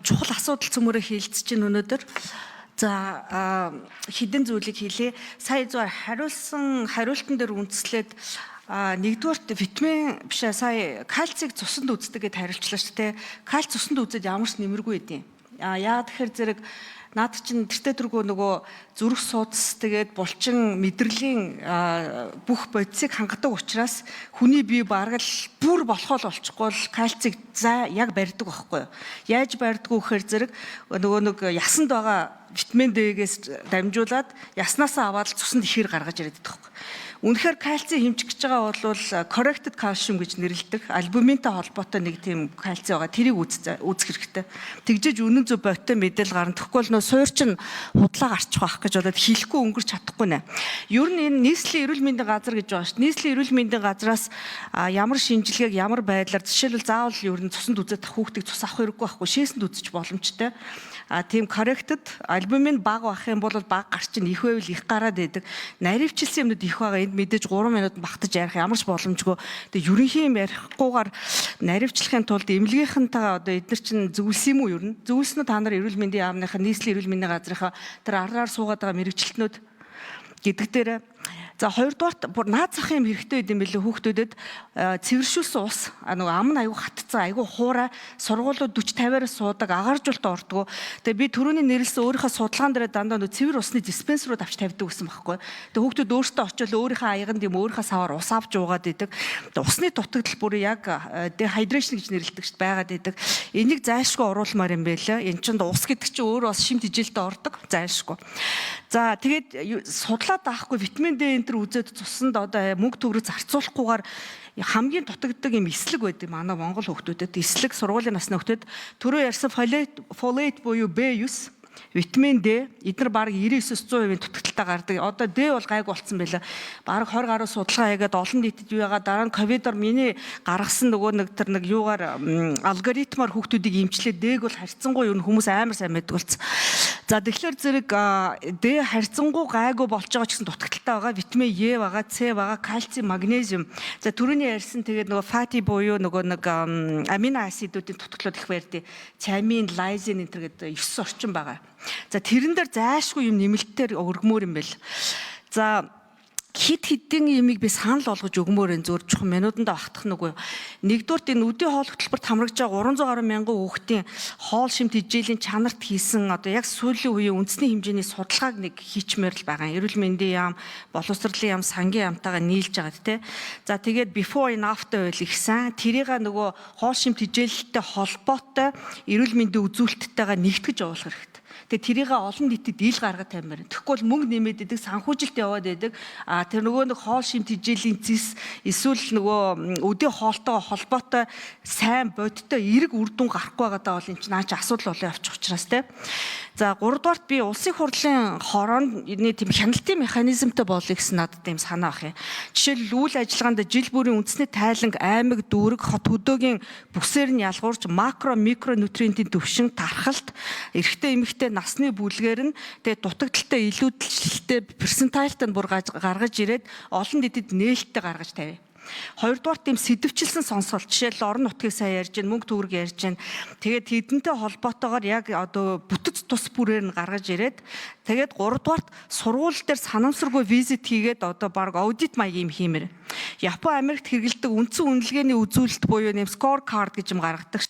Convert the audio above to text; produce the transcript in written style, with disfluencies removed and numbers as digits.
Чухал асуудал цөмөрөө хийлцэж байна өнөөдөр. За хэдэн зүйлийг хэлье. Сая зөв хариултан дээр үндэслээд нэгдүгээрт витамин биш сая кальцийг цуснд үздэг гэж хариулчлаа шүү дээ. Кальц цуснд үзээд ямар ч нэмэргүй байдیں۔ Яа тэгэхээр зэрэг наад чинь тэртээ тэргөө нөгөө зүрх судас тэгээд булчин мэдрэлийн бүх бодисыг хангадаг учраас хүний бие бараг л бүр болохоо л олчихгүй л кальцийг яг барьдаг байхгүй юу. Яаж барьдгүй гэхээр зэрэг нөгөө нэг ясанд байгаа витамин D-гээс дамжуулаад яснаасаа аваад цуснд ихээр гаргаж ирээд байдаг байхгүй. Үнэхээр кальцийг хэмжих гэж байгаа бол corrected calcium гэж нэрлэдэг. Альбуминтай холбоотой нэг тийм кальци байгаа. Тэрийг үзэх хэрэгтэй. Тэгжиж үнэн зөв бодтой мэдээлэл гарна. Тэгэхгүй бол нөө суурчин худлаа гарчих واخ гэж болоод хэлэхгүй өнгөрч чадахгүй нэ. Ер нь энэ нийслэлийн эрүүл мэндийн газар гэж байгаа шүү дээ. Нийслэлийн эрүүл мэндийн газраас ямар шинжилгээг ямар байдлаар жишээлбэл заавал ер нь цуснд үзээд хүүхдийг цус авах хэрэггүй байхгүй. Шээсэнд үзэж боломжтой. Тийм corrected альбумин бага байх юм бол бага гарч ийн их байвал их гараад байдаг. Наривчлсан юмнууд их байгаа. Энд мэдээж 3 минут багтаж ярих ямар ч боломжгүй. Тэгээ ерөнхий юм ярихгүйгээр наривчлахын тулд эмнэлгийнхэнтэйгээ одоо эдгээр чинь зөвлөсөн юм уу ер нь? Зөвлөснөө та нар эрүүл мэндийн яамныхаа нийслэлийн эрүүл мэндийн газрынхаа тэр араар суугаад байгаа мэрэгчлэтнүүд гэдэг дээр. За хоёрдугаарт бүр наад зах юм хэрэгтэй байд юм билээ хүүхдүүдэд цэвэршүүлсэн ус нөгөө ам нь аягүй хатцсан аягүй хуурай сургуулиуд 40-50-аас суудаг агаржуулт ордгоо. Тэгээ би түрүүний нэрлсэн өөрийнхөө судалгаан дээр дандаа нөгөө цэвэр усны диспенсерүүд авч тавьдаг гэсэн байхгүй. Тэгээ хүүхдүүд өөртөө очиод өөрийнхөө аяганд юм өөрийнхөө саваар ус авч уугаад идэг. Усны дутагдал бүр яг dehydration гэж нэрлэдэг шүү дээ байгаад идэг. Энийг зайлшгүй оруулмаар юм байлаа. Энд чинь ус гэдэг чинь өөрөө бас шимт ижилтэд ордог зайлшгүй. За тэгээд судлаад авахгүй витамин D тэр үзээд цуснд одоо мөнгө төгрөг зарцуулахгүйгээр хамгийн дутагддаг юм эслэг байдаг манай Монгол хүүхдүүдэд. Эслэг сургуулийн насны хүүхдэд түрүү ярьсан folate буюу B9 витамин D эдгээр баг 99-100% дутагдaltaй гардаг. Одоо D бол гайг болцсон байлаа. Баг 20 гаруй судалгаа хийгээд олон нийтэд юу яагаад дараа нь ковидор миний гаргасан нөгөө нэг тэр нэг юугаар алгоритмаар хүүхдүүдийг эмчлээд D-г бол харьцангуй юу хүмүүс амар сайн мэддэг болсон. За тэгэхээр зэрэг D харьцангуй гайгүй болж байгаа ч гэсэн дутагдaltaй байгаа. Витамин E байгаа, C байгаа, кальци, магнезиум. За түрүүний ярьсан тэгээд нөгөө fatty буюу нөгөө нэг амино асидуудын дутагдлууд их байрдیں۔ Thiamine, lysine энэ гэдэг 9 орчим байгаа. За тэрэн дээр зайлшгүй юм нэмэлтээр өргөмөр юм байл. За хидэн юмыг би санал болгож өгмөр энэ зөөр жоохон минутанд багтах нүггүй. Нэгдүгürt энэ үдийн хоол хөтөлбөрт хамрагж байгаа 300 гаруй мянган хүүхдийн хоол шимт хичээлийн чанарт хийсэн одоо яг сүүлийн үеийн үндэсний хэмжээний судалгааг нэг хийчмээр л байгаа. Эрүүл мэндийн яам, боловсролын яам, сангийн яамтайгаа нийлж байгаа тий. За тэгээд before and after байл ихсэн. Тэрийг нөгөө хоол шимт хичээлэлтэй холбоотой эрүүл мэндийн үзүүлэлттэйгээ нэгтгэж явуулах хэрэгтэй. Тэгээ тэрийг олон нийтэд ил гаргаж тавьмаар. Тэгэхгүй бол мөнгө нэмээд идэг, санхүүжилт яваад идэг. Тэр нөгөө нэг хоол шимт хичээлийн зис эсвэл нөгөө өдөө хоолтойгоо холбоотой сайн бодиттой эрг үр дүн гарахгүй байгаадаа бол энэ чинь наач асуудал болоо явчих учраас те. За 3 дугаарт би улсын хурлын хорооны тийм хяналтын механизмтай болъё гэсэн надад тийм санаа ах юм. Жишээлбэл үйл ажиллагаанд жил бүрийн үндэсний тайланг, аймаг, дүүрэг, хот хөдөөгийн бүсээр нь ялгуурч макро, микро нутриентийн төвшин, тархалт, эрэгтэй эмэгтэй насны бүлгээр нь тэгээд дутагдaltaй илүүдэлтэй персентайлтай бүр гаргаж ирээд олон нийтэд нээлттэй гаргаж тавья. Хоёрдугаар тийм сэдвчилсэн сонсголт жишээл орон нутгийг сайн ярьж гин мөнгө төгрөг ярьж гин тэгээд хэдэнтэй холбоотойгоор яг одоо бүтэц тус бүрээр нь гаргаж ирээд тэгээд гуравдугаарт сургууль дээр санамсаргүй визит хийгээд одоо баг аудит маяг юм хиймээр. Япон Америкт хэрэгэлдэг үндсэн үнэлгээний үзүүлэлт буюу нэм скор кард гэж юм гаргадаг.